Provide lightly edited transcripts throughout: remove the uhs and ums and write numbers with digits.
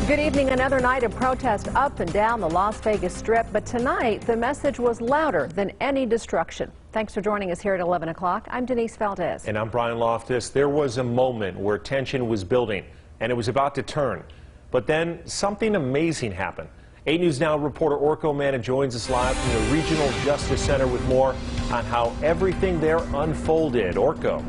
Good evening. Another night of protest up and down the Las Vegas Strip, but tonight the message was louder than any destruction. Thanks for joining us here at 11 o'clock. I'm Denise Valdez. And I'm Brian Loftus. There was a moment where tension was building and it was about to turn. But then something amazing happened. 8 News Now reporter Orko Manna joins us live from the Regional Justice Center with more on how everything there unfolded. Orko.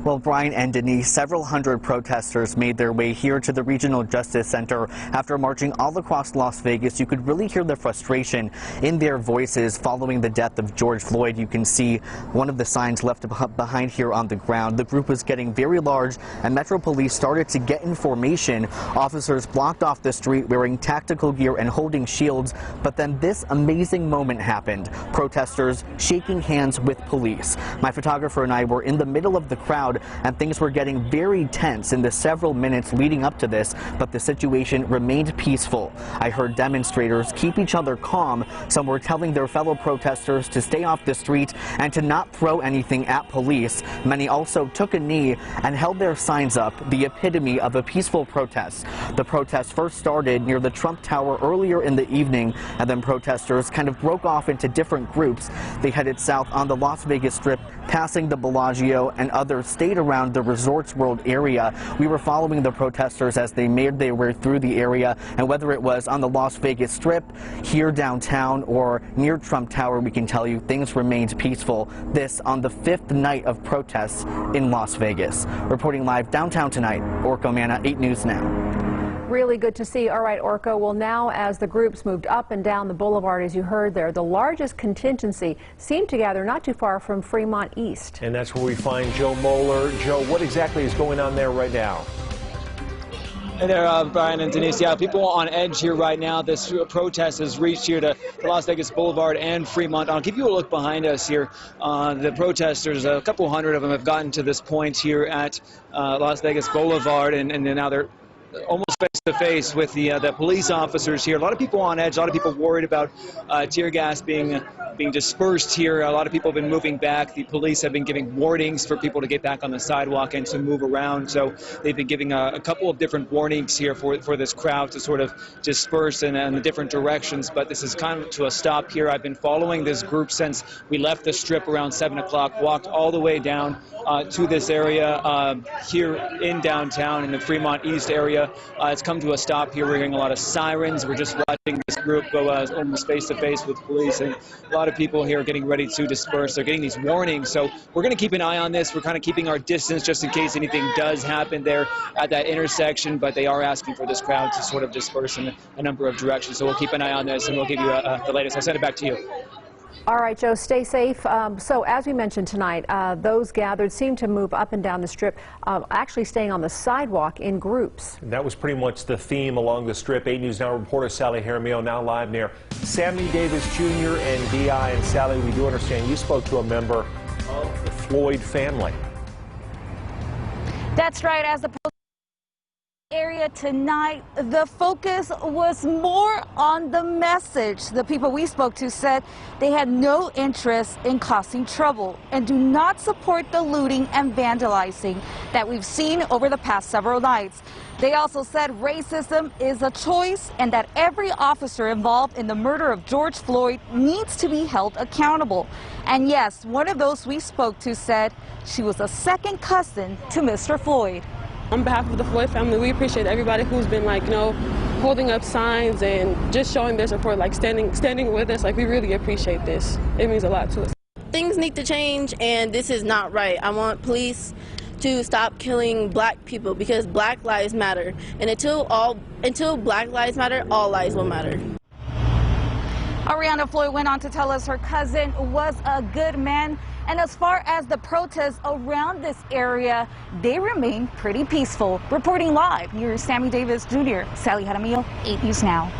Well, Brian and Denise, several hundred protesters made their way here to the Regional Justice Center. After marching all across Las Vegas, you could really hear the frustration in their voices following the death of George Floyd. You can see one of the signs left behind here on the ground. The group was getting very large, and Metro Police started to get in formation. Officers blocked off the street wearing tactical gear and holding shields. But then this amazing moment happened. Protesters shaking hands with police. My photographer and I were in the middle of the crowd, and things were getting very tense in the several minutes leading up to this, but the situation remained peaceful. I heard demonstrators keep each other calm. Some were telling their fellow protesters to stay off the street and to not throw anything at police. Many also took a knee and held their signs up, the epitome of a peaceful protest. The protest first started near the Trump Tower earlier in the evening, and then protesters kind of broke off into different groups. They headed south on the Las Vegas Strip, passing the Bellagio, and others stayed around the Resorts World area. We were following the protesters as they made their way through the area, and whether it was on the Las Vegas Strip, here downtown, or near Trump Tower, we can tell you things remained peaceful. This on the 5th night of protests in Las Vegas. Reporting live downtown tonight, Orko Manna, 8 News Now. Really good to see. All right, Orko. Well, now as the groups moved up and down the boulevard, as you heard there, the largest contingency seemed to gather not too far from Fremont East. And that's where we find Joe Moeller. Joe, what exactly is going on there right now? Hey there, Brian and Denise. Yeah, people on edge here right now. This protest has reached here to Las Vegas Boulevard and Fremont. I'll give you a look behind us here. The protesters, a couple hundred of them, have gotten to this point here at Las Vegas Boulevard, and now they're almost face to face with the police officers here. A lot of people on edge, a lot of people worried about tear gas being dispersed here. A lot of people have been moving back. The police have been giving warnings for people to get back on the sidewalk and to move around. So they've been giving a couple of different warnings here for this crowd to sort of disperse in the different directions. But this is kind of to a stop here. I've been following this group since we left the Strip around 7 o'clock, walked all the way down to this area here in downtown in the Fremont East area. It's come to a stop here. We're hearing a lot of sirens. We're just watching this group go almost face to face with police, and a lot of people here are getting ready to disperse. They're getting these warnings, so we're going to keep an eye on this. We're kind of keeping our distance just in case anything does happen there at that intersection, but they are asking for this crowd to sort of disperse in a number of directions, so we'll keep an eye on this and we'll give you the latest. I'll send it back to you. All right, Joe, stay safe. So as we mentioned tonight, those gathered seemed to move up and down the Strip, actually staying on the sidewalk in groups. That was pretty much the theme along the Strip. 8 News Now reporter Sally Jaramillo now live near Sammy Davis Jr. and D.I. And Sally, we do understand you spoke to a member of the Floyd family. That's right. As the area tonight, the focus was more on the message. The people we spoke to said they had no interest in causing trouble and do not support the looting and vandalizing that we've seen over the past several nights. They also said racism is a choice and that every officer involved in the murder of George Floyd needs to be held accountable. And yes, one of those we spoke to said she was a second cousin to Mr. Floyd. On behalf of the Floyd family, we appreciate everybody who's been, holding up signs and just showing their support, standing with us. We really appreciate this. It means a lot to us. Things need to change, and this is not right. I want police to stop killing black people because Black lives matter. And until Black lives matter, all lives will matter. Ariana Floyd went on to tell us her cousin was a good man. And as far as the protests around this area, they remain pretty peaceful. Reporting live near Sammy Davis Jr., Sally Jaramillo, 8 News Now.